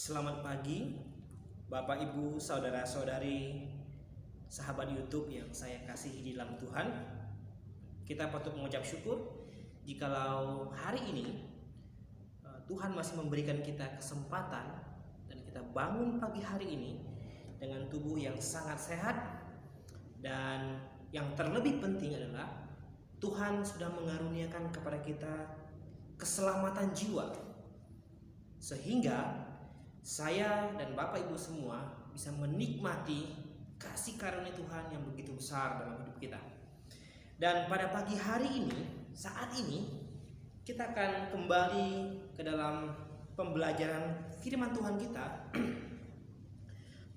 Selamat pagi, Bapak, Ibu, Saudara-saudari, sahabat YouTube yang saya kasihi di dalam Tuhan. Kita patut mengucap syukur jikalau hari ini Tuhan masih memberikan kita kesempatan dan kita bangun pagi hari ini dengan tubuh yang sangat sehat, dan yang terlebih penting adalah Tuhan sudah mengaruniakan kepada kita keselamatan jiwa, sehingga saya dan Bapak Ibu semua bisa menikmati kasih karunia Tuhan yang begitu besar dalam hidup kita. Dan pada pagi hari ini, saat ini, kita akan kembali ke dalam pembelajaran firman Tuhan kita.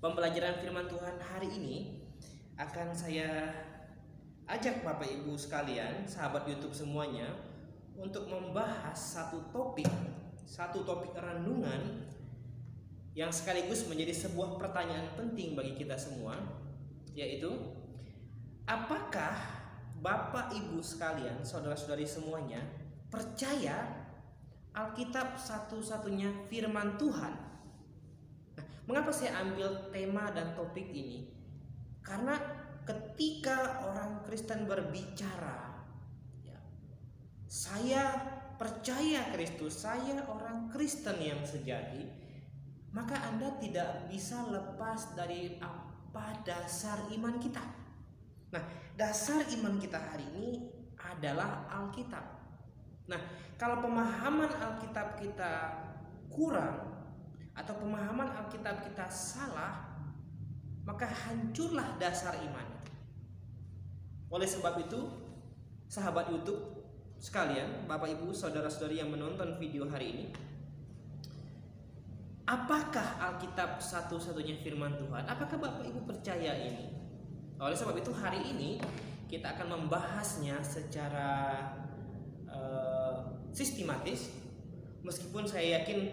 Pembelajaran firman Tuhan hari ini akan saya ajak Bapak Ibu sekalian, sahabat YouTube semuanya, untuk membahas satu topik renungan yang sekaligus menjadi sebuah pertanyaan penting bagi kita semua, yaitu apakah Bapak Ibu sekalian, saudara-saudari semuanya, percaya Alkitab satu-satunya firman Tuhan? Nah, mengapa saya ambil tema dan topik ini? Karena ketika orang Kristen berbicara, saya percaya Kristus, saya orang Kristen yang sejati, maka Anda tidak bisa lepas dari apa dasar iman kita. Nah, dasar iman kita hari ini adalah Alkitab. Nah, kalau pemahaman Alkitab kita kurang atau pemahaman Alkitab kita salah, maka hancurlah dasar iman. Oleh sebab itu, sahabat YouTube sekalian, Bapak Ibu, saudara-saudari yang menonton video hari ini, apakah Alkitab satu-satunya firman Tuhan? Apakah Bapak Ibu percaya ini? Oleh sebab itu hari ini kita akan membahasnya secara sistematis. Meskipun saya yakin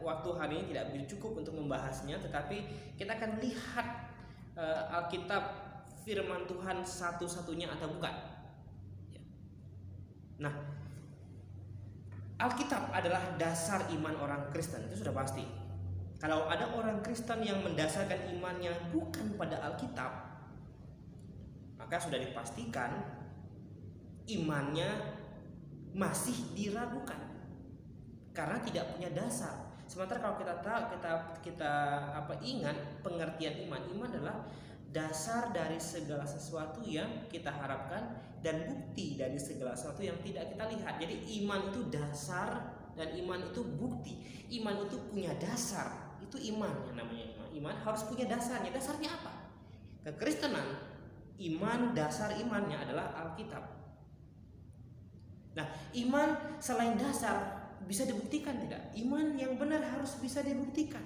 waktu hari ini tidak cukup untuk membahasnya, tetapi kita akan lihat Alkitab firman Tuhan satu-satunya atau bukan. Nah, Alkitab adalah dasar iman orang Kristen, itu sudah pasti. Kalau ada orang Kristen yang mendasarkan imannya bukan pada Alkitab, maka sudah dipastikan imannya masih diragukan karena tidak punya dasar. Sementara kalau kita ingat pengertian iman adalah dasar dari segala sesuatu yang kita harapkan dan bukti dari segala sesuatu yang tidak kita lihat. Jadi iman itu dasar dan iman itu bukti. Iman itu punya dasar. Itu iman yang namanya iman. Iman harus punya dasarnya. Dasarnya apa? Kekristenan, iman, dasar imannya adalah Alkitab. Nah, iman selain dasar bisa dibuktikan tidak? Iman yang benar harus bisa dibuktikan.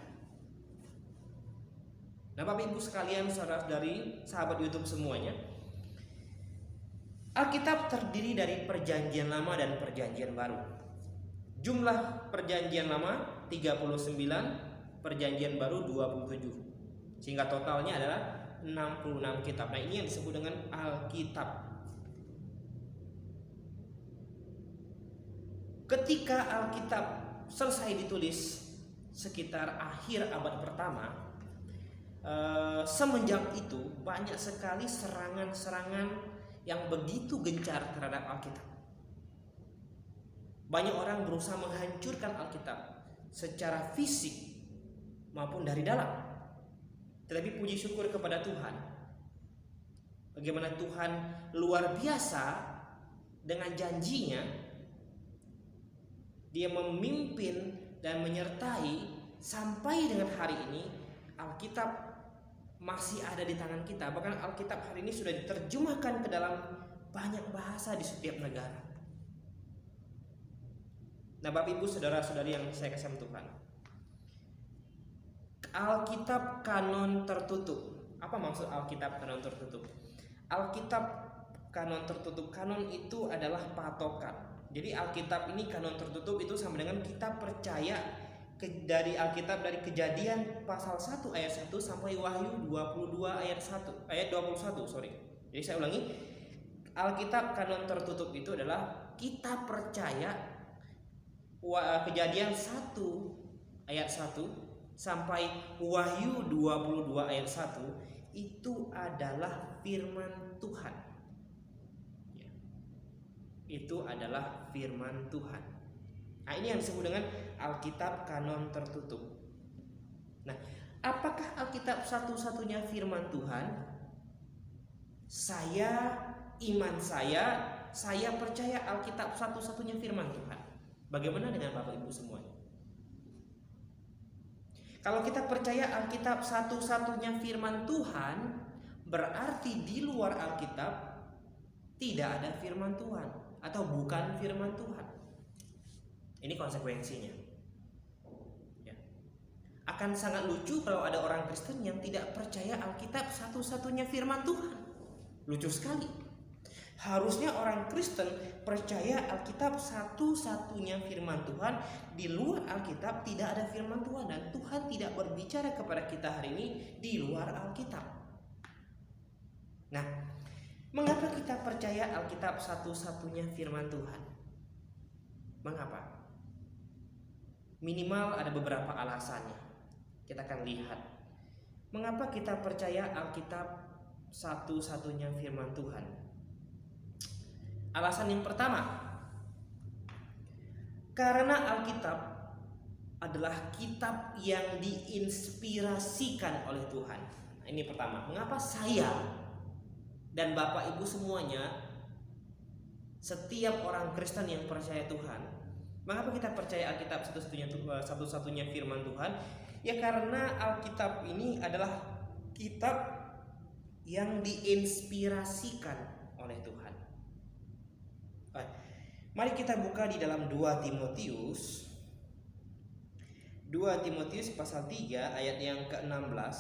Nah, Bapak Ibu sekalian, saudara-saudari, sahabat YouTube semuanya, Alkitab terdiri dari Perjanjian Lama dan Perjanjian Baru. Jumlah Perjanjian Lama 39, Perjanjian Baru 27. Sehingga totalnya adalah 66 kitab. Nah, ini yang disebut dengan Alkitab. Ketika Alkitab selesai ditulis sekitar akhir abad pertama, semenjak itu banyak sekali serangan-serangan yang begitu gencar terhadap Alkitab. Banyak orang berusaha menghancurkan Alkitab secara fisik maupun dari dalam. Tetapi puji syukur kepada Tuhan, bagaimana Tuhan luar biasa dengan janjinya. Dia memimpin dan menyertai sampai dengan hari ini Alkitab masih ada di tangan kita. Bahkan Alkitab hari ini sudah diterjemahkan ke dalam banyak bahasa di setiap negara. Nah, Bapak Ibu, saudara-saudari yang saya kasih Tuhan, Alkitab kanon tertutup. Apa maksud Alkitab kanon tertutup? Alkitab kanon tertutup. Kanon itu adalah patokan. Jadi Alkitab ini kanon tertutup itu sama dengan kita percaya dari Alkitab dari Kejadian pasal 1 ayat 1 sampai Wahyu 22 ayat 21. Jadi saya ulangi. Alkitab kanon tertutup itu adalah kita percaya Kejadian 1 ayat 1 sampai Wahyu 22 ayat 1 itu adalah firman Tuhan. Ya. Itu adalah firman Tuhan. Nah, ini yang disebut dengan Alkitab kanon tertutup. Nah, apakah Alkitab satu-satunya firman Tuhan? Iman saya percaya Alkitab satu-satunya firman Tuhan. Bagaimana dengan Bapak Ibu semuanya? Kalau kita percaya Alkitab satu-satunya firman Tuhan, berarti di luar Alkitab tidak ada firman Tuhan atau bukan firman Tuhan. Ini konsekuensinya. Ya. Akan sangat lucu kalau ada orang Kristen yang tidak percaya Alkitab satu-satunya firman Tuhan. Lucu sekali. Harusnya orang Kristen percaya Alkitab satu-satunya firman Tuhan. Di luar Alkitab tidak ada firman Tuhan, dan Tuhan tidak berbicara kepada kita hari ini di luar Alkitab. Nah, mengapa kita percaya Alkitab satu-satunya firman Tuhan? Mengapa? Minimal ada beberapa alasannya. Kita akan lihat mengapa kita percaya Alkitab satu-satunya firman Tuhan. Alasan yang pertama, karena Alkitab adalah kitab yang diinspirasikan oleh Tuhan. Nah, ini pertama, mengapa saya dan Bapak Ibu semuanya, setiap orang Kristen yang percaya Tuhan, mengapa kita percaya Alkitab satu-satunya firman Tuhan? Ya karena Alkitab ini adalah kitab yang diinspirasikan oleh Tuhan. Mari kita buka di dalam 2 Timotius pasal 3 ayat yang ke-16.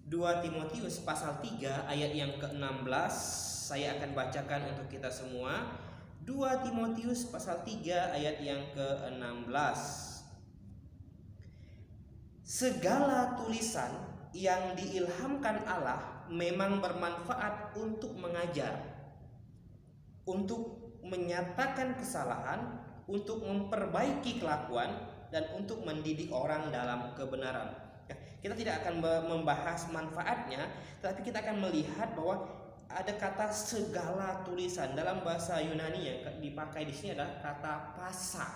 2 Timotius pasal 3 ayat yang ke-16 saya akan bacakan untuk kita semua. 2 Timotius pasal 3 ayat yang ke-16. Segala tulisan yang diilhamkan Allah memang bermanfaat untuk mengajar, untuk menyatakan kesalahan, untuk memperbaiki kelakuan, dan untuk mendidik orang dalam kebenaran. Kita tidak akan membahas manfaatnya, tetapi kita akan melihat bahwa ada kata segala tulisan. Dalam bahasa Yunani yang dipakai di sini adalah kata pasa.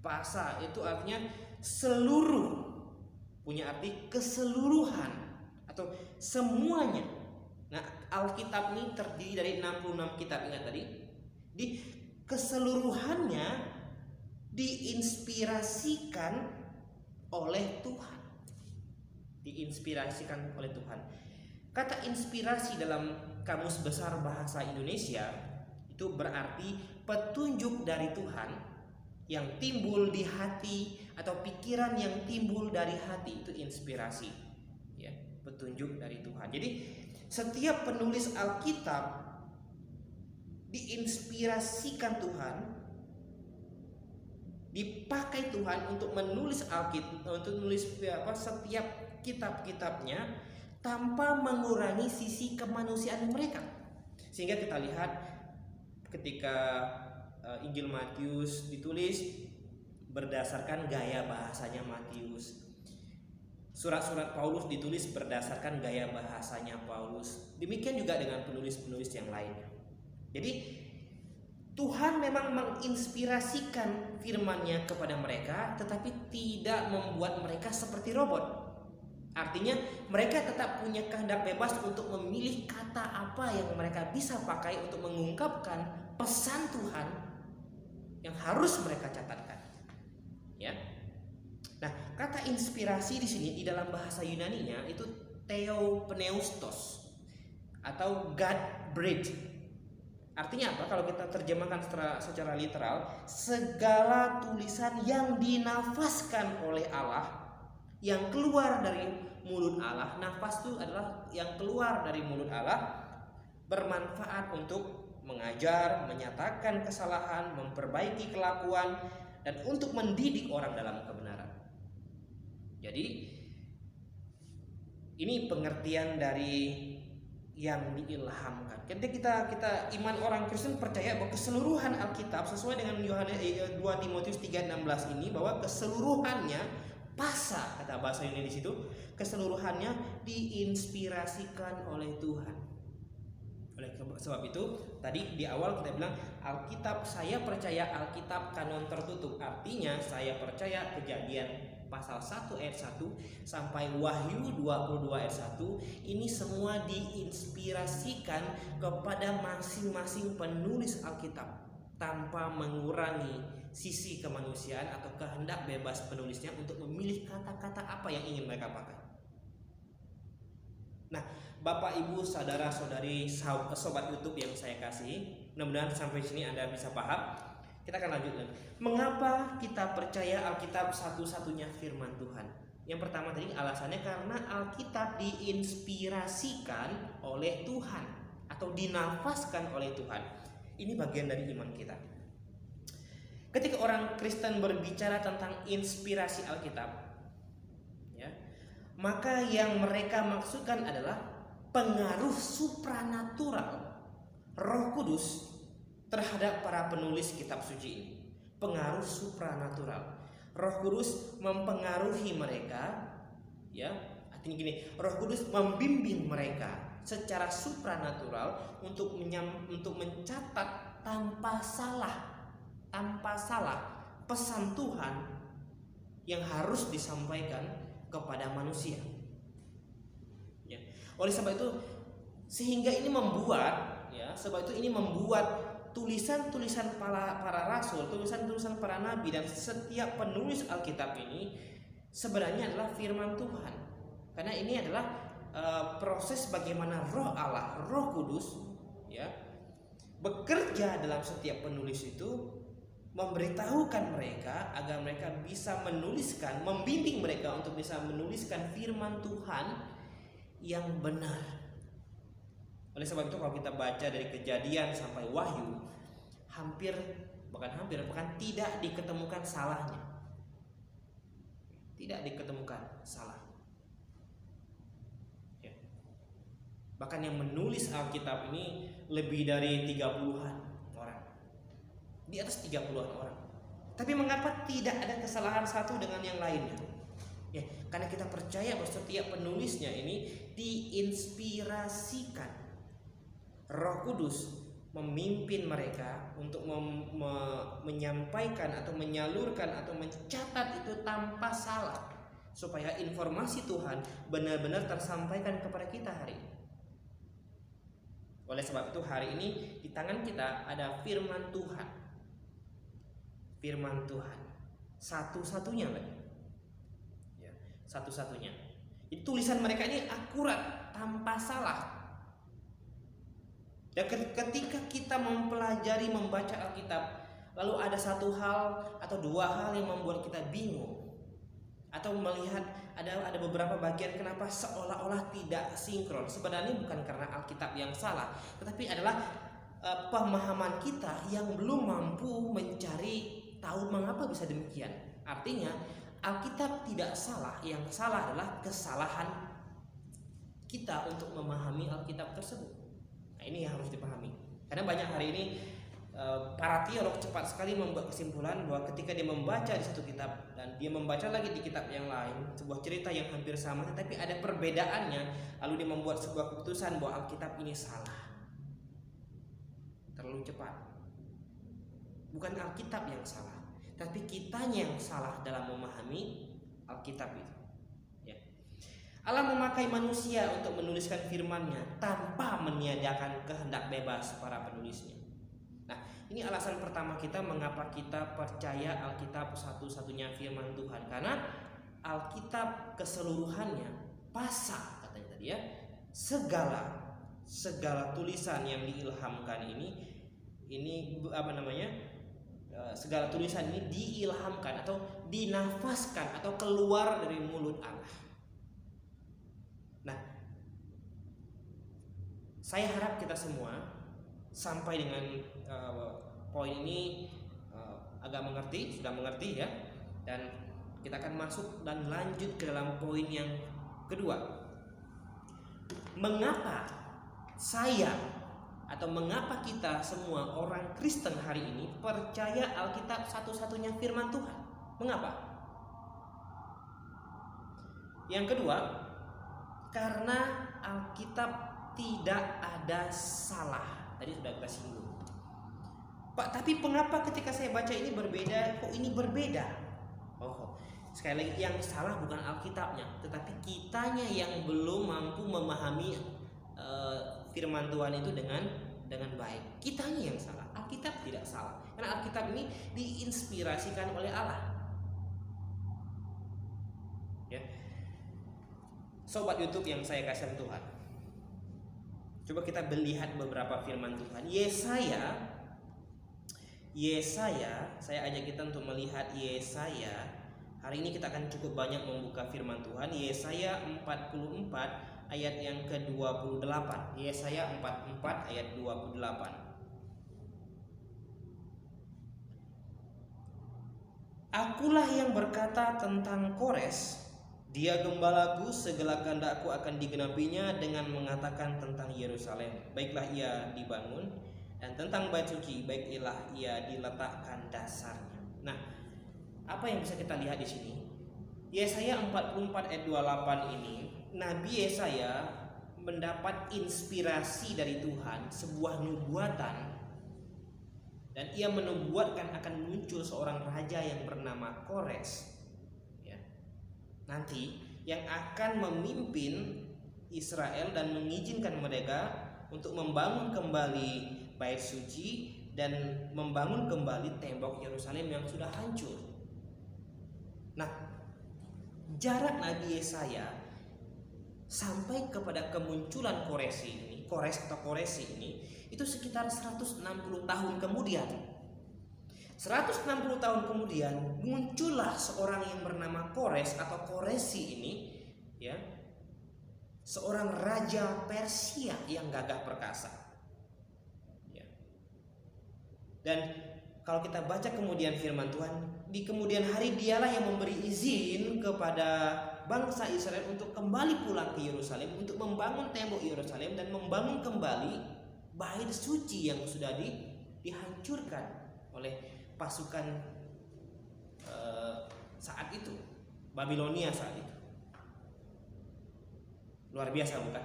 Pasa itu artinya seluruh, punya arti keseluruhan atau semuanya. Nah, Alkitab ini terdiri dari 66 kitab, ingat tadi. Di keseluruhannya diinspirasikan oleh Tuhan. Diinspirasikan oleh Tuhan. Kata inspirasi dalam Kamus Besar Bahasa Indonesia itu berarti petunjuk dari Tuhan yang timbul di hati atau pikiran yang timbul dari hati, itu inspirasi. Ya, petunjuk dari Tuhan. Jadi setiap penulis Alkitab diinspirasikan Tuhan, dipakai Tuhan untuk menulis Alkitab, untuk menulis setiap kitab-kitabnya tanpa mengurangi sisi kemanusiaan mereka. Sehingga kita lihat ketika Injil Matius ditulis berdasarkan gaya bahasanya Matius. Surat-surat Paulus ditulis berdasarkan gaya bahasanya Paulus. Demikian juga dengan penulis-penulis yang lainnya. Jadi Tuhan memang menginspirasikan firman-Nya kepada mereka, tetapi tidak membuat mereka seperti robot. Artinya mereka tetap punya kehendak bebas untuk memilih kata apa yang mereka bisa pakai untuk mengungkapkan pesan Tuhan yang harus mereka catatkan. Ya. Nah, kata inspirasi di sini di dalam bahasa Yunani-nya itu theopneustos atau God breathed. Artinya apa? Kalau kita terjemahkan secara literal, segala tulisan yang dinafaskan oleh Allah, yang keluar dari mulut Allah. Nafas itu adalah yang keluar dari mulut Allah, bermanfaat untuk mengajar, menyatakan kesalahan, memperbaiki kelakuan, dan untuk mendidik orang dalam kebenaran. Jadi ini pengertian dari yang diilhamkan. Ketika kita iman orang Kristen percaya bahwa keseluruhan Alkitab sesuai dengan 2 Timotius 3:16 ini, bahwa keseluruhannya pasa, kata bahasa Yunani di situ, keseluruhannya diinspirasikan oleh Tuhan. Oleh sebab itu tadi di awal kita bilang Alkitab, saya percaya Alkitab kanon tertutup. Artinya saya percaya Kejadian pasal 1 ayat 1 sampai Wahyu 22 ayat 1 ini semua diinspirasikan kepada masing-masing penulis Alkitab tanpa mengurangi sisi kemanusiaan atau kehendak bebas penulisnya untuk memilih kata-kata apa yang ingin mereka pakai. Nah, Bapak, Ibu, saudara-saudari, sobat YouTube yang saya kasih, mudah-mudahan sampai sini Anda bisa paham. Kita akan lanjutkan. Mengapa kita percaya Alkitab satu-satunya firman Tuhan? Yang pertama tadi alasannya karena Alkitab diinspirasikan oleh Tuhan atau dinafaskan oleh Tuhan. Ini bagian dari iman kita. Ketika orang Kristen berbicara tentang inspirasi Alkitab, ya, maka yang mereka maksudkan adalah pengaruh supranatural Roh Kudus terhadap para penulis kitab suci ini. Pengaruh supranatural. Roh Kudus mempengaruhi mereka, ya. Artinya gini, Roh Kudus membimbing mereka secara supranatural untuk mencatat tanpa salah pesan Tuhan yang harus disampaikan kepada manusia. Ya. Oleh sebab itu sehingga ini membuat, ya, sebab itu ini membuat tulisan-tulisan para rasul, tulisan-tulisan para nabi dan setiap penulis Alkitab ini sebenarnya adalah firman Tuhan. Karena ini adalah proses bagaimana Roh Allah, Roh Kudus, ya, bekerja dalam setiap penulis itu, memberitahukan mereka agar mereka bisa menuliskan, membimbing mereka untuk bisa menuliskan firman Tuhan yang benar. Oleh sebab itu kalau kita baca dari Kejadian sampai Wahyu, bahkan tidak diketemukan salahnya. Tidak diketemukan salah. Ya. Bahkan yang menulis Alkitab ini lebih dari 30-an orang. Di atas 30-an orang. Tapi mengapa tidak ada kesalahan satu dengan yang lainnya? Ya, karena kita percaya bahwa setiap penulisnya ini diinspirasikan. Roh Kudus memimpin mereka untuk menyampaikan atau menyalurkan atau mencatat itu tanpa salah, supaya informasi Tuhan benar-benar tersampaikan kepada kita hari ini. Oleh sebab itu hari ini di tangan kita ada firman Tuhan. Firman Tuhan satu-satunya lagi, ya, satu-satunya. Tulisan mereka ini akurat tanpa salah. Dan ketika kita mempelajari, membaca Alkitab, lalu ada satu hal atau dua hal yang membuat kita bingung, atau melihat ada beberapa bagian kenapa seolah-olah tidak sinkron, sebenarnya bukan karena Alkitab yang salah, tetapi adalah pemahaman kita yang belum mampu mencari tahu mengapa bisa demikian. Artinya Alkitab tidak salah, yang salah adalah kesalahan kita untuk memahami Alkitab tersebut. Nah, ini yang harus dipahami. Karena banyak hari ini para teolog cepat sekali membuat kesimpulan bahwa ketika dia membaca di satu kitab dan dia membaca lagi di kitab yang lain sebuah cerita yang hampir sama tetapi ada perbedaannya, lalu dia membuat sebuah keputusan bahwa Alkitab ini salah. Terlalu cepat. Bukan Alkitab yang salah, tapi kitanya yang salah dalam memahami Alkitab itu. Allah memakai manusia untuk menuliskan firman-Nya tanpa meniadakan kehendak bebas para penulisnya. Nah, ini alasan pertama kita mengapa kita percaya Alkitab satu-satunya firman Tuhan. Karena Alkitab keseluruhannya pasa, katanya tadi ya. Segala tulisan yang diilhamkan ini segala tulisan ini diilhamkan atau dinafaskan atau keluar dari mulut Allah. Nah, saya harap kita semua sampai dengan poin ini agak sudah mengerti ya. Dan kita akan masuk dan lanjut ke dalam poin yang kedua. Mengapa saya atau mengapa kita semua orang Kristen hari ini percaya Alkitab satu-satunya firman Tuhan? Mengapa? Yang kedua, karena Alkitab tidak ada salah. Tadi sudah kita singgung. Pak, tapi mengapa ketika saya baca ini berbeda? Kok ini berbeda? Oh, sekali lagi, yang salah bukan Alkitabnya, tetapi kitanya yang belum mampu memahami firman Tuhan itu dengan baik. Kitanya yang salah. Alkitab tidak salah. Karena Alkitab ini diinspirasikan oleh Allah. Ya. Sobat YouTube yang saya kasih Tuhan, coba kita melihat beberapa firman Tuhan. Yesaya, saya ajak kita untuk melihat Yesaya. Hari ini kita akan cukup banyak membuka firman Tuhan. Yesaya 44 ayat yang ke-28. Yesaya 44 ayat 28. Akulah yang berkata tentang Kores, dia gembalaku, segala kehendakku akan digenapinya, dengan mengatakan tentang Yerusalem, baiklah ia dibangun, dan tentang bait suci, baiklah ia diletakkan dasarnya. Nah, apa yang bisa kita lihat di sini? Yesaya 44 ayat 28 ini, Nabi Yesaya mendapat inspirasi dari Tuhan, sebuah nubuatan, dan ia menubuatkan akan muncul seorang raja yang bernama Kores, ya, nanti yang akan memimpin Israel dan mengizinkan mereka untuk membangun kembali bait suci dan membangun kembali tembok Yerusalem yang sudah hancur. Nah, jarak Nabi Yesaya sampai kepada kemunculan Kores atau Koresi ini itu sekitar 160 tahun kemudian. 160 tahun kemudian muncullah seorang yang bernama Kores atau Koresi ini, ya, seorang raja Persia yang gagah perkasa. Ya. Dan kalau kita baca kemudian firman Tuhan, di kemudian hari dialah yang memberi izin kepada bangsa Israel untuk kembali pulang ke Yerusalem, untuk membangun tembok Yerusalem dan membangun kembali bait suci yang sudah dihancurkan oleh pasukan saat itu, Babilonia saat itu. Luar biasa, bukan?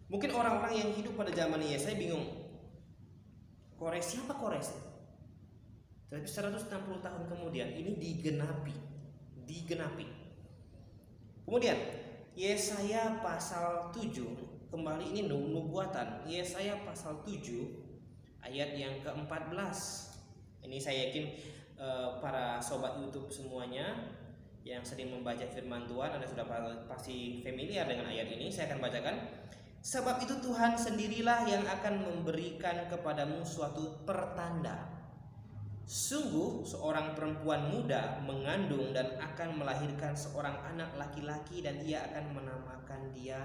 Mungkin orang-orang yang hidup pada zaman Yesaya bingung, Kores, siapa Kores? Tapi 160 tahun kemudian ini digenapi. Kemudian Yesaya pasal 7, kembali ini nubuatan. Yesaya pasal 7 ayat yang ke-14. Ini saya yakin para sobat YouTube semuanya yang sering membaca firman Tuhan, Anda sudah pasti familiar dengan ayat ini. Saya akan bacakan. Sebab itu Tuhan sendirilah yang akan memberikan kepadamu suatu pertanda. Sungguh seorang perempuan muda mengandung dan akan melahirkan seorang anak laki-laki, dan ia akan menamakan dia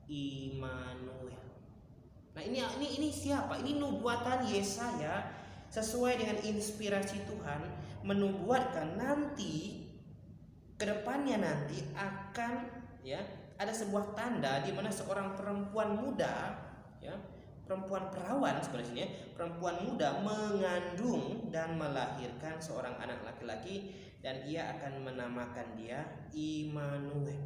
Immanuel. Nah, ini siapa? Ini nubuatan Yesaya sesuai dengan inspirasi Tuhan, menubuatkan nanti kedepannya nanti akan, ya, ada sebuah tanda di mana seorang perempuan muda, ya, perempuan perawan sebenarnya, perempuan muda mengandung dan melahirkan seorang anak laki-laki, dan ia akan menamakan dia Immanuel.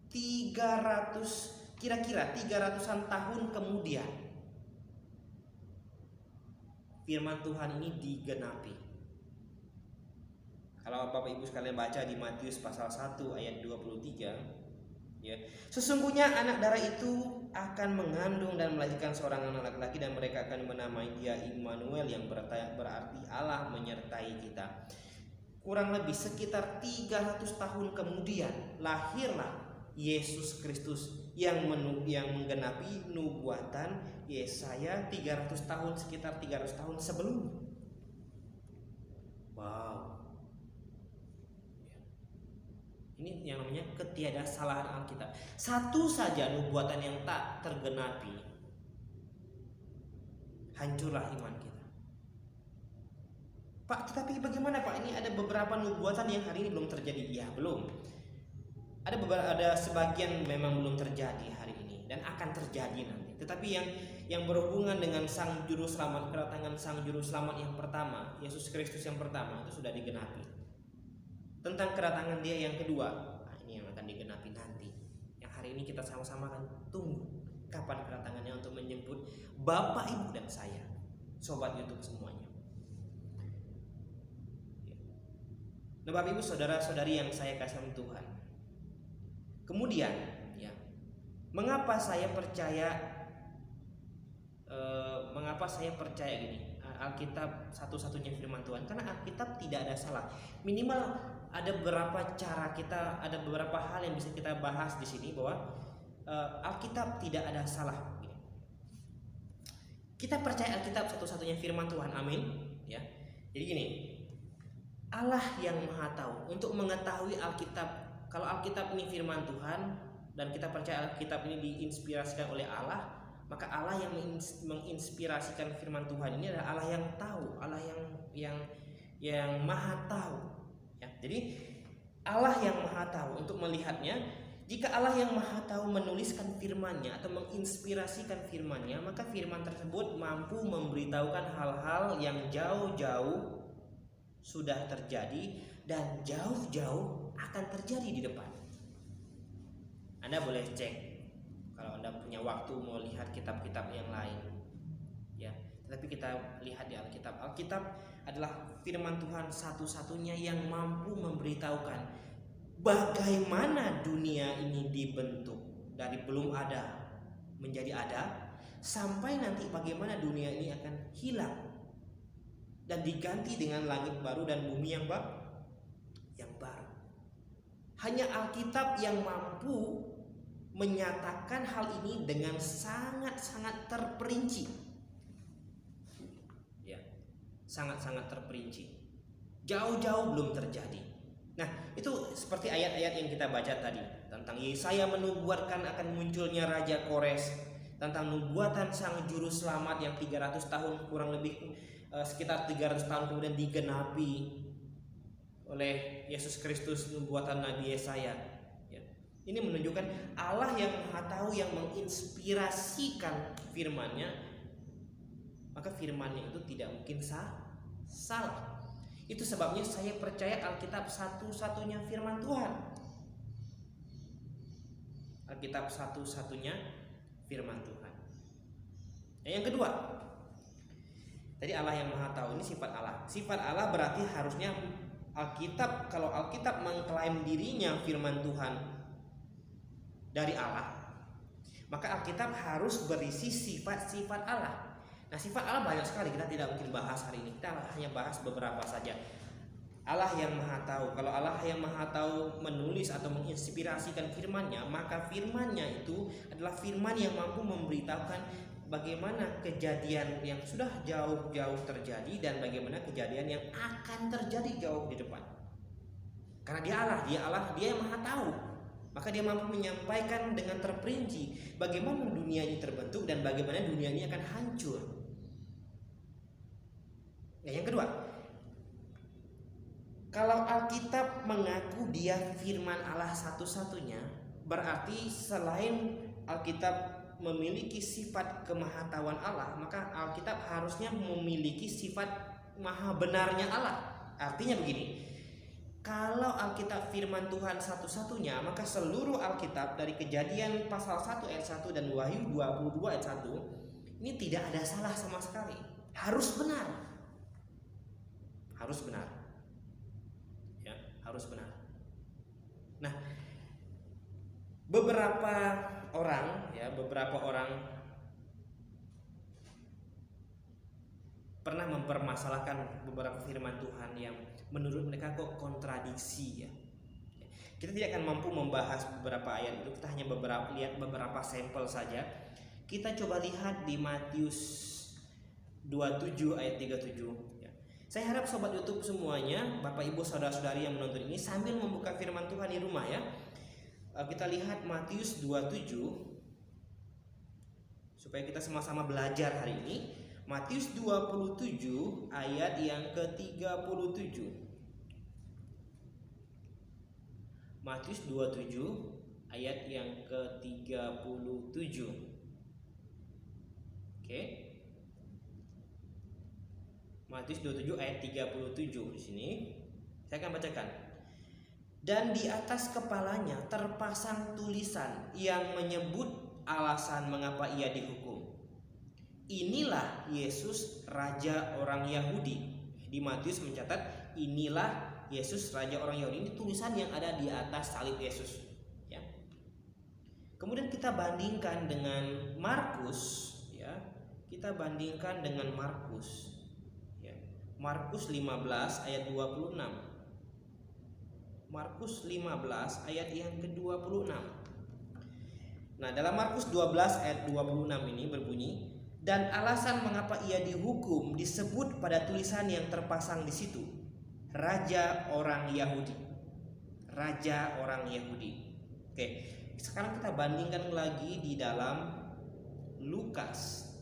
300-an tahun kemudian firman Tuhan ini digenapi. Kalau Bapak Ibu sekalian baca di Matius pasal 1 ayat 23, ya, sesungguhnya anak darah itu akan mengandung dan melahirkan seorang anak laki-laki, dan mereka akan menamai dia Immanuel, yang berarti Allah menyertai kita. Kurang lebih sekitar 300 tahun kemudian lahirlah Yesus Kristus yang menggenapi nubuatan Yesaya 300 tahun, sekitar 300 tahun sebelumnya. Wow. Ini yang namanya ketidaksalahan Alkitab. Satu saja nubuatan yang tak tergenapi, hancurlah iman kita. Pak, tetapi bagaimana Pak? Ini ada beberapa nubuatan yang hari ini belum terjadi. Ya, belum. ada sebagian memang belum terjadi hari ini dan akan terjadi nanti. Tetapi yang berhubungan dengan sang juru selamat, kedatangan sang juru selamat yang pertama, Yesus Kristus yang pertama itu sudah digenapi. Tentang kedatangan dia yang kedua, ini yang akan digenapi nanti. Yang hari ini kita sama-sama akan tunggu kapan kedatangannya untuk menjemput Bapak, Ibu dan saya, sobat YouTube semuanya. Nah, Bapak Ibu saudara-saudari yang saya kasih Tuhan. Kemudian, ya, mengapa saya percaya gini? Alkitab satu-satunya firman Tuhan, karena Alkitab tidak ada salah. Minimal ada beberapa cara kita, ada beberapa hal yang bisa kita bahas di sini bahwa Alkitab tidak ada salah. Kita percaya Alkitab satu-satunya firman Tuhan, amin. Ya, jadi gini, Allah yang Maha Tahu untuk mengetahui Alkitab. Kalau Alkitab ini firman Tuhan dan kita percaya Alkitab ini diinspirasikan oleh Allah, maka Allah yang menginspirasikan firman Tuhan ini adalah Allah yang tahu, Allah yang Maha Tahu. Ya, jadi Allah yang Maha Tahu untuk melihatnya. Jika Allah yang Maha Tahu menuliskan firman-Nya atau menginspirasikan firman-Nya, maka firman tersebut mampu memberitahukan hal-hal yang jauh-jauh sudah terjadi dan jauh-jauh akan terjadi di depan. Anda boleh cek kalau Anda punya waktu mau lihat kitab-kitab yang lain. Ya, tetapi kita lihat di Alkitab. Alkitab adalah firman Tuhan satu-satunya yang mampu memberitahukan bagaimana dunia ini dibentuk dari belum ada menjadi ada, sampai nanti bagaimana dunia ini akan hilang dan diganti dengan langit baru dan bumi yang baru. Hanya Alkitab yang mampu menyatakan hal ini dengan sangat-sangat terperinci. Ya, sangat-sangat terperinci. Jauh-jauh belum terjadi. Nah, itu seperti ayat-ayat yang kita baca tadi tentang Yesaya menubuatkan akan munculnya Raja Kores, tentang nubuatan sang juru selamat yang 300 tahun kurang lebih sekitar 300 tahun kemudian digenapi oleh Yesus Kristus, nubuatan Nabi Yesaya. Ya. Ini menunjukkan Allah yang Maha Tahu yang menginspirasikan firman-Nya, maka firman-Nya itu tidak mungkin salah. Itu sebabnya saya percaya Alkitab satu-satunya firman Tuhan. Alkitab satu-satunya firman Tuhan. Yang kedua, tadi Allah yang Maha Tahu, ini sifat Allah. Sifat Allah berarti harusnya Alkitab, kalau Alkitab mengklaim dirinya firman Tuhan dari Allah, maka Alkitab harus berisi sifat-sifat Allah. Nah, sifat Allah banyak sekali, kita tidak mungkin bahas hari ini. Kita hanya bahas beberapa saja. Allah yang Maha Tahu. Kalau Allah yang Maha Tahu menulis atau menginspirasikan firman-Nya, maka firman-Nya itu adalah firman yang mampu memberitahukan bagaimana kejadian yang sudah jauh-jauh terjadi dan bagaimana kejadian yang akan terjadi jauh di depan. Karena dia Allah, dia yang Maha Tahu. Maka dia mampu menyampaikan dengan terperinci bagaimana dunia ini terbentuk dan bagaimana dunia ini akan hancur. Nah, yang kedua, kalau Alkitab mengaku dia firman Allah satu-satunya, berarti selain Alkitab memiliki sifat kemahatauan Allah, maka Alkitab harusnya memiliki sifat maha benarnya Allah. Artinya begini, kalau Alkitab firman Tuhan satu-satunya, maka seluruh Alkitab dari Kejadian pasal 1 ayat 1 dan Wahyu 22 ayat 1 ini tidak ada salah sama sekali. Harus benar. Harus benar. Ya, harus benar. Nah, beberapa orang pernah mempermasalahkan beberapa firman Tuhan yang menurut mereka kok kontradiksi ya. Kita tidak akan mampu membahas beberapa ayat itu, kita hanya lihat beberapa sampel saja. Kita coba lihat di Matius 27 ayat 37 ya. Saya harap sobat YouTube semuanya, Bapak Ibu saudara-saudari yang menonton ini sambil membuka firman Tuhan di rumah ya. Kita lihat Matius 27 supaya kita sama-sama belajar hari ini. Matius 27 ayat yang ke-37. Matius 27 ayat yang ke-37. Oke. Matius 27 ayat 37 di sini. Saya akan bacakan. Dan di atas kepalanya terpasang tulisan yang menyebut alasan mengapa ia dihukum. Inilah Yesus, Raja orang Yahudi. Di Matius mencatat, inilah Yesus, Raja orang Yahudi. Ini tulisan yang ada di atas salib Yesus. Ya. Kemudian kita bandingkan dengan Markus. Ya. Kita bandingkan dengan Markus. Ya. Markus 15 ayat 26. Markus 15 ayat yang ke-26. Nah, dalam Markus 12 ayat 26 ini berbunyi, dan alasan mengapa ia dihukum disebut pada tulisan yang terpasang di situ, Raja orang Yahudi. Raja orang Yahudi. Oke, sekarang kita bandingkan lagi di dalam Lukas.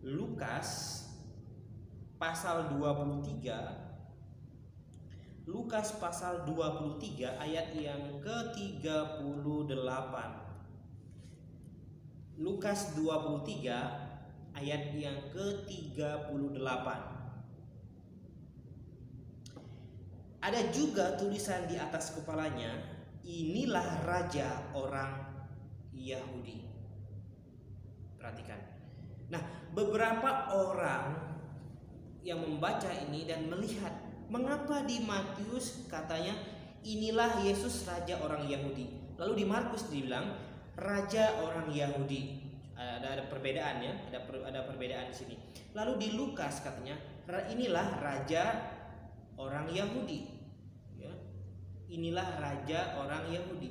Lukas pasal 23. Lukas pasal 23 ayat yang ke-38. Lukas 23 ayat yang ke-38. Ada juga tulisan di atas kepalanya, inilah Raja orang Yahudi. Perhatikan. Nah, beberapa orang yang membaca ini dan melihat, mengapa di Matius katanya inilah Yesus, Raja orang Yahudi, lalu di Markus dibilang Raja orang Yahudi. Ada perbedaan ya, ada perbedaan di sini. Lalu di Lukas katanya inilah Raja orang Yahudi. Ya. Inilah Raja orang Yahudi.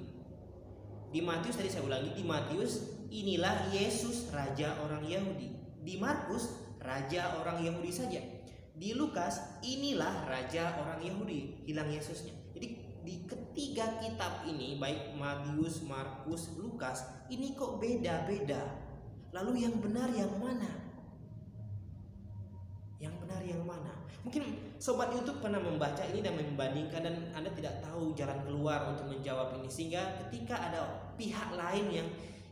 Di Matius tadi saya ulangi, di Matius inilah Yesus, Raja orang Yahudi. Di Markus Raja orang Yahudi saja. Di Lukas inilah Raja orang Yahudi, hilang Yesusnya. Jadi di ketiga kitab ini, baik Matius, Markus, Lukas, ini kok beda-beda. Lalu yang benar yang mana? Yang benar yang mana? Mungkin sobat YouTube pernah membaca ini dan membandingkan, dan Anda tidak tahu jalan keluar untuk menjawab ini, sehingga ketika ada pihak lain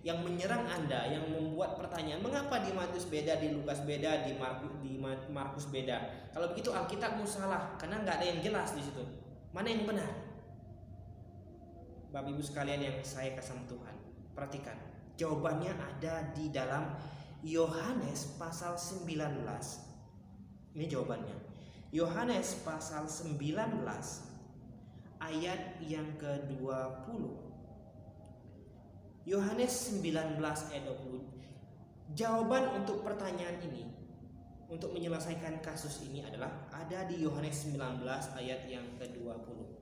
yang menyerang Anda, yang membuat pertanyaan, mengapa di Matius beda, di Lukas beda, di Markus beda? Kalau begitu Alkitabmu salah, karena nggak ada yang jelas di situ. Mana yang benar? Bapak Ibu sekalian yang saya kasih Tuhan, perhatikan. Jawabannya ada di dalam Yohanes pasal 19. Ini jawabannya. Yohanes pasal 19 ayat yang ke-20. Yohanes 19 ayat 20. Jawaban untuk pertanyaan ini, untuk menyelesaikan kasus ini adalah ada di Yohanes 19 ayat yang ke-20.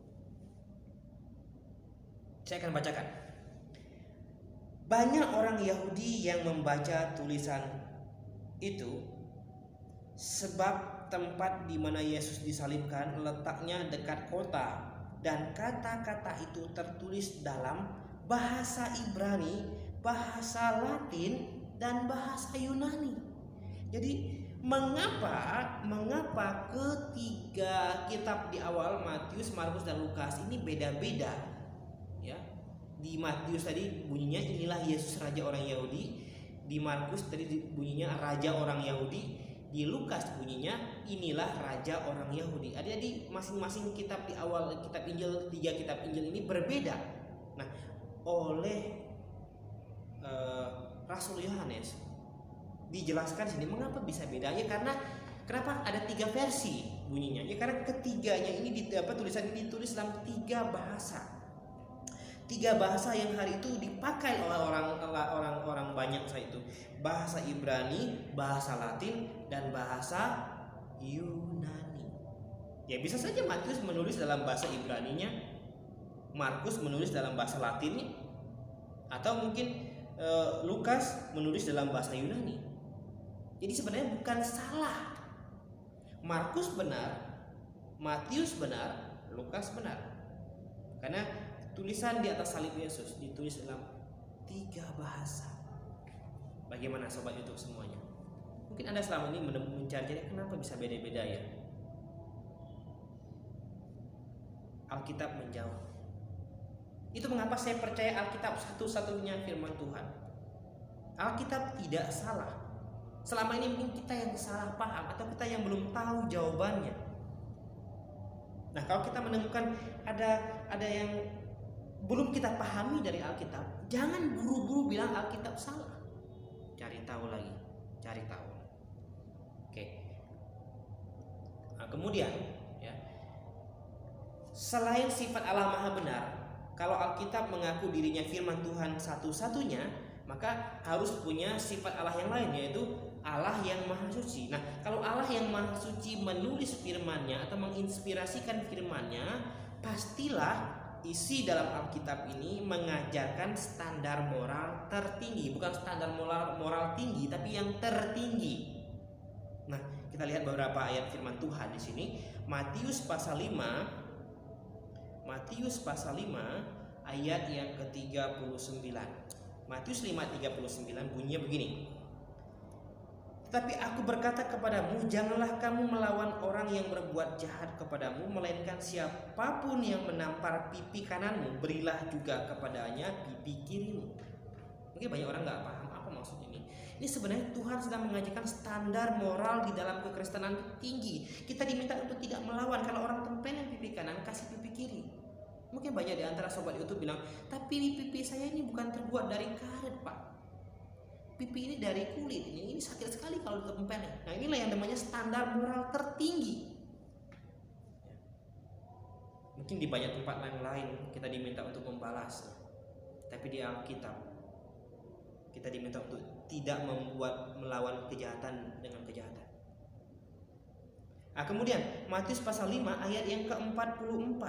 Saya akan bacakan. Banyak orang Yahudi yang membaca tulisan itu, sebab tempat di mana Yesus disalibkan letaknya dekat kota, dan kata-kata itu tertulis dalam bahasa Ibrani, bahasa Latin, dan bahasa Yunani. Jadi mengapa ketiga kitab di awal, Matius, Markus, dan Lukas ini beda-beda? Ya, di Matius tadi bunyinya inilah Yesus, Raja orang Yahudi. Di Markus tadi bunyinya Raja orang Yahudi. Di Lukas bunyinya inilah Raja orang Yahudi. Jadi masing-masing kitab di awal kitab Injil, tiga kitab Injil ini berbeda. Nah, oleh Rasul Yohanes dijelaskan sini mengapa bisa beda. Ya karena kenapa ada tiga versi bunyinya? Ya karena ketiganya ini tulisan ini ditulis dalam tiga bahasa. Tiga bahasa yang hari itu dipakai oleh orang banyak saat itu. Bahasa Ibrani, bahasa Latin, dan bahasa Yunani. Ya bisa saja Matius menulis dalam bahasa Ibraninya, Markus menulis dalam bahasa Latinnya, atau mungkin Lukas menulis dalam bahasa Yunani. Jadi sebenarnya bukan salah. Markus benar, Matius benar, Lukas benar. Karena tulisan di atas salib Yesus ditulis dalam tiga bahasa. Bagaimana sobat YouTube semuanya? Mungkin Anda selama ini mencari kenapa bisa beda-beda ya? Alkitab menjawab. Itu mengapa saya percaya Alkitab satu-satunya firman Tuhan. Alkitab tidak salah. Selama ini mungkin kita yang salah paham atau kita yang belum tahu jawabannya. Nah, kalau kita menemukan ada yang belum kita pahami dari Alkitab, jangan buru-buru bilang Alkitab salah. Cari tahu lagi, cari tahu. Oke. Nah, kemudian ya, selain sifat Allah Maha Benar, kalau Alkitab mengaku dirinya firman Tuhan satu-satunya, maka harus punya sifat Allah yang lain, yaitu Allah yang Maha Suci. Nah, kalau Allah yang Maha Suci menulis firman-Nya atau menginspirasikan firman-Nya, pastilah isi dalam Alkitab ini mengajarkan standar moral tertinggi, bukan standar moral tinggi, tapi yang tertinggi. Nah, kita lihat beberapa ayat firman Tuhan di sini. Matius pasal 5 ayat yang ke-39. Matius 5:39 bunyinya begini. Tetapi aku berkata kepadamu, janganlah kamu melawan orang yang berbuat jahat kepadamu, melainkan siapapun yang menampar pipi kananmu, berilah juga kepadanya pipi kirimu. Mungkin banyak orang nggak paham apa maksud ini. Ini sebenarnya Tuhan sedang mengajarkan standar moral di dalam kekristenan tinggi. Kita diminta untuk tidak melawan. Kalau orang tempelin pipi kanan, kasih pipi kiri. Mungkin banyak di antara sobat YouTube bilang, tapi pipi saya ini bukan terbuat dari karet, Pak. Pipi ini dari kulit, ini sakit sekali kalau ditempelin. Nah, inilah yang namanya standar moral tertinggi. Mungkin di banyak tempat lain kita diminta untuk membalas, tapi di Alkitab kita diminta untuk tidak melawan kejahatan dengan kejahatan. Nah, kemudian Matius pasal 5 ayat yang ke-44.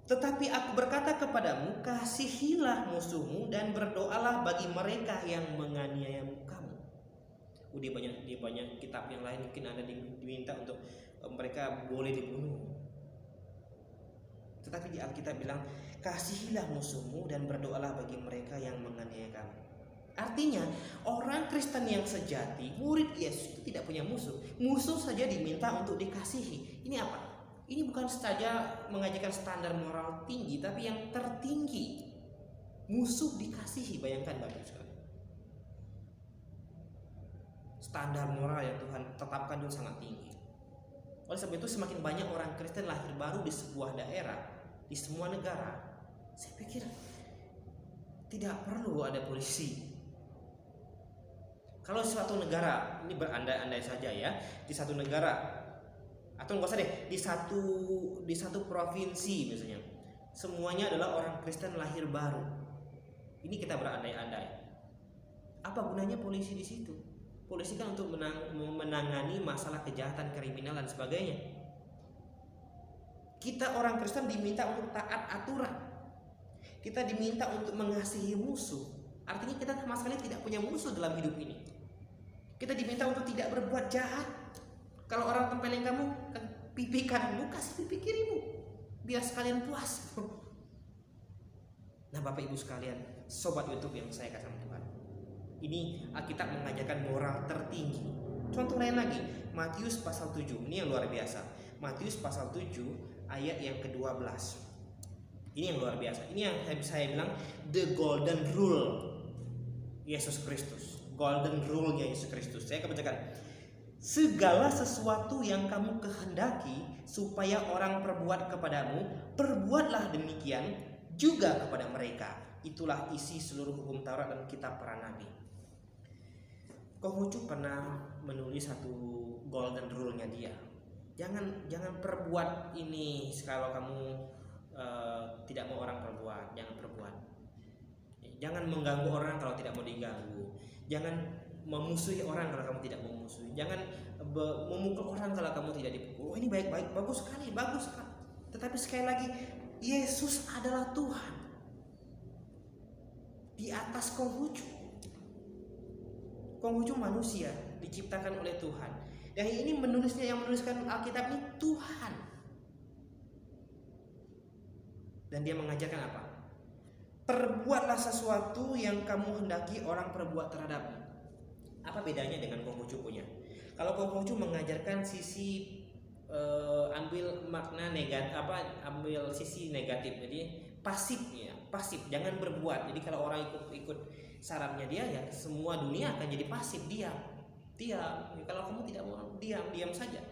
Tetapi aku berkata kepadamu, kasihilah musuhmu dan berdoalah bagi mereka yang menganiaya kamu. Di banyak kitab yang lain mungkin Anda diminta untuk mereka boleh dibunuh. Tetapi di Alkitab bilang, kasihilah musuhmu dan berdoalah bagi mereka yang menganiaya kamu. Artinya, orang Kristen yang sejati, murid Yesus itu tidak punya musuh. Musuh saja diminta untuk dikasihi. Ini apa? Ini bukan saja mengajarkan standar moral tinggi, tapi yang tertinggi. Musuh dikasihi, bayangkan Bapak sekali. Standar moral yang Tuhan tetapkan itu sangat tinggi. Oleh sebab itu semakin banyak orang Kristen lahir baru di sebuah daerah, di semua negara, saya pikir tidak perlu ada polisi. Kalau suatu negara, ini berandai-andai saja ya, di satu negara atau nggak usah deh, di satu provinsi misalnya, semuanya adalah orang Kristen lahir baru. Ini kita berandai-andai. Apa gunanya polisi di situ? Polisi kan untuk menangani masalah kejahatan, kriminal dan sebagainya. Kita orang Kristen diminta untuk taat aturan. Kita diminta untuk mengasihi musuh. Artinya kita sama sekali tidak punya musuh dalam hidup ini. Kita diminta untuk tidak berbuat jahat. Kalau orang tempelin kamu ke pipi kananmu, kasih pipi kirimu, biar sekalian puas. Nah, Bapak Ibu sekalian, sobat YouTube yang saya kasih sama Tuhan, ini Alkitab mengajarkan moral tertinggi. Contoh lain lagi, Matius pasal 7, ini yang luar biasa. Matius pasal 7 ayat yang ke-12. Ini yang luar biasa. Ini yang saya bilang the golden rule Yesus Kristus. Golden rule-nya Yesus Kristus. Saya akan bacakan. Segala sesuatu yang kamu kehendaki supaya orang perbuat kepadamu, perbuatlah demikian juga kepada mereka. Itulah isi seluruh hukum Taurat dan kitab para nabi. Konghucu pernah menulis satu golden rule-nya dia. Jangan perbuat ini kalau kamu tidak mau orang perbuat, jangan perbuat. Jangan mengganggu orang kalau tidak mau diganggu. Jangan memusuhi orang kalau kamu tidak memusuhi. Jangan memukul orang kalau kamu tidak dipukul. Oh, ini baik-baik, bagus sekali. Tetapi sekali lagi, Yesus adalah Tuhan di atas Konghucu. Konghucu manusia diciptakan oleh Tuhan. Dan ini yang menuliskan Alkitab ini Tuhan. Dan dia mengajarkan apa? Perbuatlah sesuatu yang kamu hendaki orang perbuat terhadapmu. Apa bedanya dengan Konghucu punya? Kalau Konghucu mengajarkan sisi ambil makna negatif, ambil sisi negatif. Jadi pasif ya, pasif, jangan berbuat. Jadi kalau orang ikut sarannya dia, ya semua dunia akan jadi pasif, diam. Ya, kalau kamu tidak mau diam saja.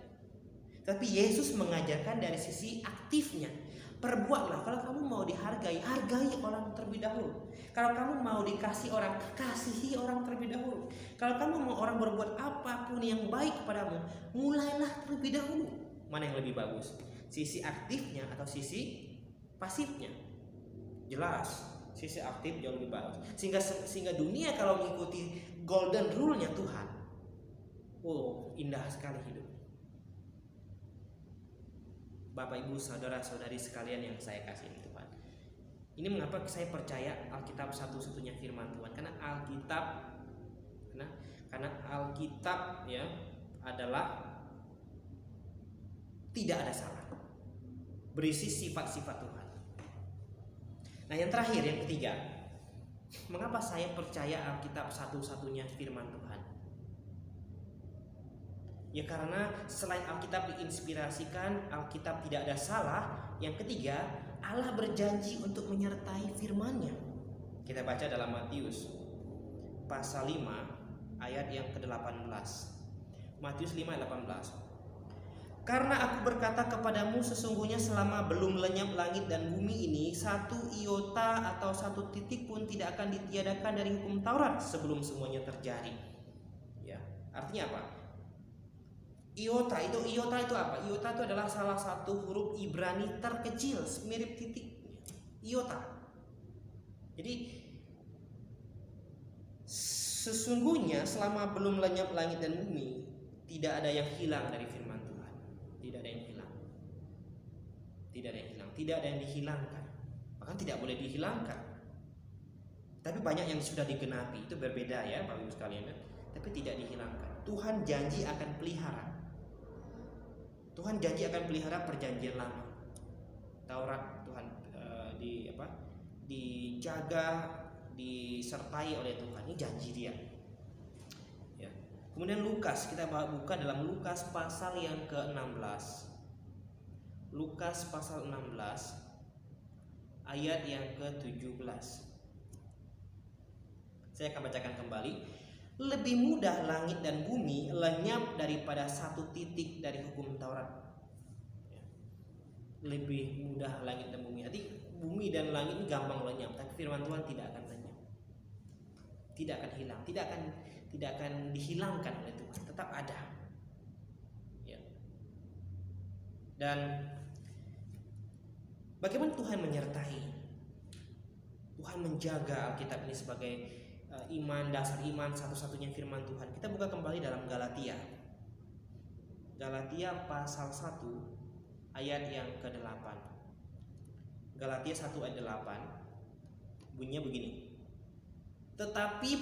Tapi Yesus mengajarkan dari sisi aktifnya. Perbuatlah. Kalau kamu mau dihargai, hargai orang terlebih dahulu. Kalau kamu mau dikasih orang, kasihi orang terlebih dahulu. Kalau kamu mau orang berbuat apapun yang baik kepadamu, mulailah terlebih dahulu. Mana yang lebih bagus? Sisi aktifnya atau sisi pasifnya? Jelas, sisi aktif jauh lebih bagus. Sehingga dunia kalau mengikuti golden rule-nya Tuhan, indah sekali hidup. Bapak Ibu saudara-saudari sekalian yang saya kasihi Tuhan. Ini mengapa saya percaya Alkitab satu-satunya firman Tuhan, karena Alkitab ya adalah tidak ada salah. Berisi sifat-sifat Tuhan. Nah, yang terakhir, yang ketiga, mengapa saya percaya Alkitab satu-satunya firman Tuhan? Ya karena selain Alkitab diinspirasikan, Alkitab tidak ada salah. Yang ketiga, Allah berjanji untuk menyertai firman-Nya. Kita baca dalam Matius pasal 5 ayat yang ke-18. Matius 5 ayat 18. Karena aku berkata kepadamu, sesungguhnya selama belum lenyap langit dan bumi ini, satu iota atau satu titik pun tidak akan ditiadakan dari hukum Taurat sebelum semuanya terjadi. Ya, artinya apa? Iota itu apa? Iota itu adalah salah satu huruf Ibrani terkecil, mirip titik. Iota. Jadi sesungguhnya selama belum lenyap langit dan bumi, tidak ada yang hilang dari firman Tuhan. Tidak ada yang hilang. Tidak ada yang hilang. Tidak ada yang dihilangkan. Bahkan tidak boleh dihilangkan. Tapi banyak yang sudah digenapi. Itu berbeda ya Bapak Ibu sekalian. Tapi tidak dihilangkan. Tuhan janji akan pelihara. Tuhan janji akan pelihara perjanjian lama. Taurat Tuhan dijaga, disertai oleh Tuhan. Ini janji Dia. Ya. Kemudian Lukas, kita buka dalam Lukas pasal yang ke-16. Lukas pasal 16 ayat yang ke-17. Saya akan bacakan kembali. Lebih mudah langit dan bumi lenyap daripada satu titik dari hukum Taurat. Lebih mudah langit dan bumi. Jadi bumi dan langit ini gampang lenyap, tapi firman Tuhan tidak akan lenyap. Tidak akan hilang, tidak akan dihilangkan oleh Tuhan, tetap ada. Ya. Dan bagaimana Tuhan menyertai? Tuhan menjaga Alkitab ini sebagai iman, dasar iman, satu-satunya firman Tuhan. Kita buka kembali dalam Galatia. Galatia pasal 1 ayat yang ke-8. Galatia 1 ayat 8. Bunyinya begini. Tetapi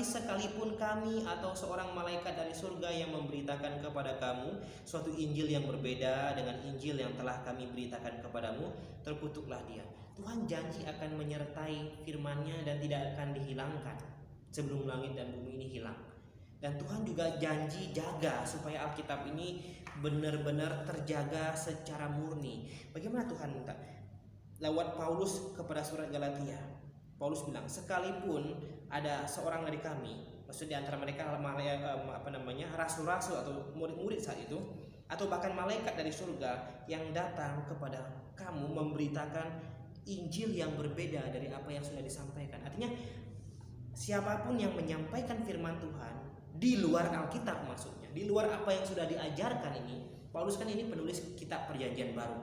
sekalipun kami atau seorang malaikat dari surga yang memberitakan kepada kamu suatu Injil yang berbeda dengan Injil yang telah kami beritakan kepadamu, terkutuklah dia. Tuhan janji akan menyertai firman-Nya dan tidak akan dihilangkan sebelum langit dan bumi ini hilang. Dan Tuhan juga janji jaga supaya Alkitab ini benar-benar terjaga secara murni. Bagaimana Tuhan minta? Lewat Paulus kepada surat Galatia. Paulus bilang, sekalipun ada seorang dari kami, maksud di antara mereka rasul-rasul atau murid-murid saat itu, atau bahkan malaikat dari surga yang datang kepada kamu memberitakan Injil yang berbeda dari apa yang sudah disampaikan. Artinya siapapun yang menyampaikan firman Tuhan di luar Alkitab, maksudnya di luar apa yang sudah diajarkan ini, Paulus kan ini penulis kitab perjanjian baru.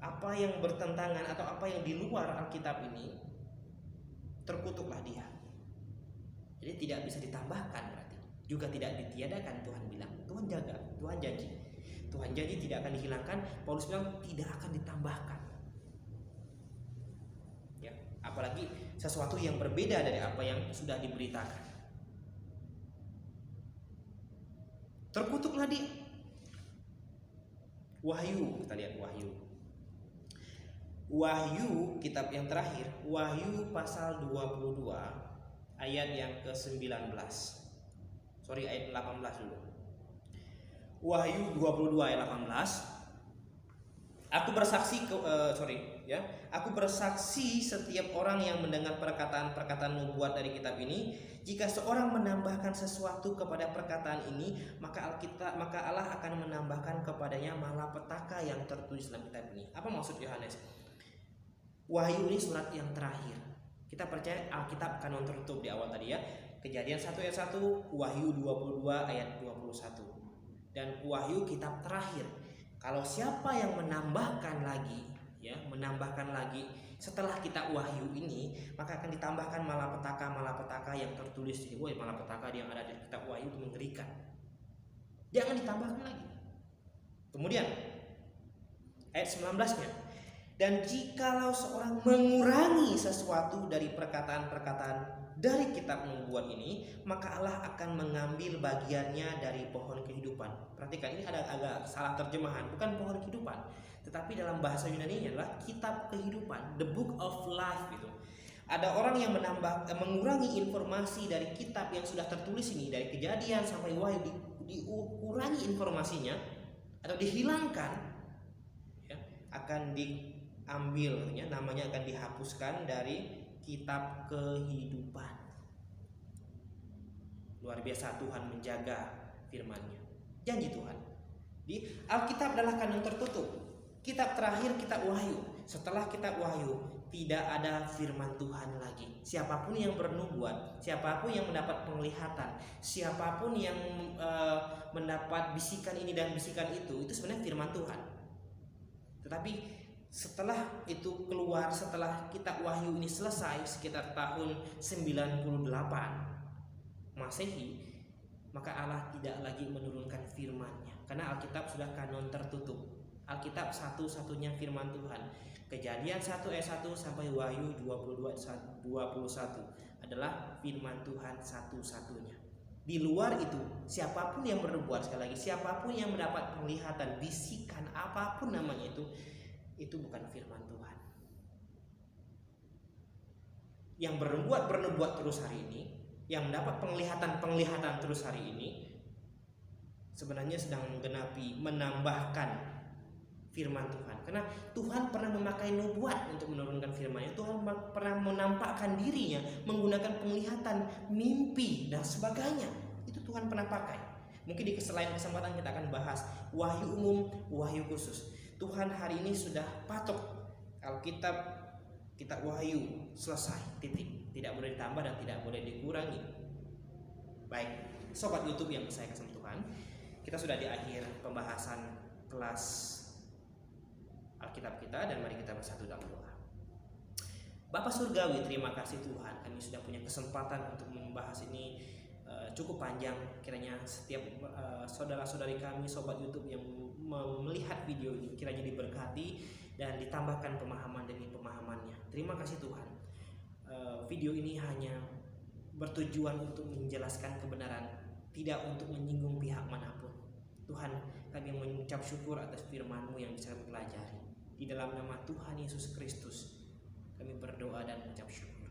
Apa yang bertentangan atau apa yang di luar Alkitab ini, terkutuklah dia. Jadi tidak bisa ditambahkan, berarti juga tidak ditiadakan. Tuhan bilang, Tuhan jaga, Tuhan janji. Tuhan janji tidak akan dihilangkan. Paulus bilang tidak akan ditambahkan. Ya, apalagi sesuatu yang berbeda dari apa yang sudah diberitakan. Terkutuklah dia. Wahyu, kita lihat Wahyu. Wahyu, kitab yang terakhir, Wahyu pasal 22 ayat yang ke-19. Ayat 18 dulu. Wahyu 22 ayat 18. Aku bersaksi Aku bersaksi setiap orang yang mendengar perkataan-perkataan nubuat dari kitab ini, jika seorang menambahkan sesuatu kepada perkataan ini, maka Allah akan menambahkan kepadanya malapetaka yang tertulis dalam kitab ini. Apa maksud Yohanes? Wahyu ini surat yang terakhir. Kita percaya Alkitab kanon tertutup di awal tadi ya. Kejadian 1 ayat 1, Wahyu 22 ayat 21. Dan Wahyu kitab terakhir. Kalau siapa yang menambahkan lagi setelah kitab Wahyu ini, maka akan ditambahkan malapetaka yang tertulis di malapetaka yang ada di kitab Wahyu itu mengerikan. Jangan ditambahkan lagi. Kemudian ayat 19-nya. Dan jikalau seorang mengurangi sesuatu dari perkataan-perkataan dari kitab nubuat ini, maka Allah akan mengambil bagiannya dari pohon kehidupan. Perhatikan, ini ada agak salah terjemahan, bukan pohon kehidupan, tetapi dalam bahasa Yunani adalah kitab kehidupan, the book of life gitu. Ada orang yang mengurangi informasi dari kitab yang sudah tertulis ini, dari Kejadian sampai Wahyu, dikurangi informasinya atau dihilangkan, ya, akan diambil, ya, namanya akan dihapuskan dari kitab kehidupan. Luar biasa Tuhan menjaga firman-Nya. Janji Tuhan. Di Alkitab adalah kanon tertutup. Kitab terakhir kitab Wahyu. Setelah kitab Wahyu tidak ada firman Tuhan lagi. Siapapun yang bernubuat, siapapun yang mendapat penglihatan, siapapun yang mendapat bisikan ini dan bisikan itu sebenarnya firman Tuhan. Tetapi setelah itu keluar, setelah kitab Wahyu ini selesai sekitar tahun 98 Masehi, maka Allah tidak lagi menurunkan firman-Nya karena Alkitab sudah kanon tertutup. Alkitab satu-satunya firman Tuhan. Kejadian 1 ayat 1 sampai Wahyu 22 ayat 21 adalah firman Tuhan satu-satunya. Di luar itu, siapapun yang berbuat, sekali lagi, siapapun yang mendapat penglihatan, bisikan, apapun namanya itu bukan firman Tuhan. Yang bernubuat terus hari ini, yang mendapat penglihatan terus hari ini, sebenarnya sedang menggenapi, menambahkan firman Tuhan. Karena Tuhan pernah memakai nubuat untuk menurunkan firman-Nya. Tuhan pernah menampakkan dirinya menggunakan penglihatan, mimpi dan sebagainya. Itu Tuhan pernah pakai. Mungkin di selain kesempatan kita akan bahas wahyu umum, wahyu khusus. Tuhan hari ini sudah patok Alkitab, kitab Wahyu selesai, titik. Tidak boleh ditambah dan tidak boleh dikurangi. Baik, sobat YouTube yang saya kasih Tuhan, kita sudah di akhir pembahasan kelas Alkitab kita, dan mari kita bersatu dalam doa. Bapak Surgawi, terima kasih Tuhan, kami sudah punya kesempatan untuk membahas ini cukup panjang. Kiranya setiap saudara-saudari kami, sobat YouTube yang melihat video ini, kiranya diberkati dan ditambahkan pemahaman demi pemahamannya. Terima kasih Tuhan. Video ini hanya bertujuan untuk menjelaskan kebenaran, tidak untuk menyinggung pihak manapun. Tuhan, kami mengucap syukur atas firman-Mu yang bisa kami pelajari. Di dalam nama Tuhan Yesus Kristus kami berdoa dan mengucap syukur.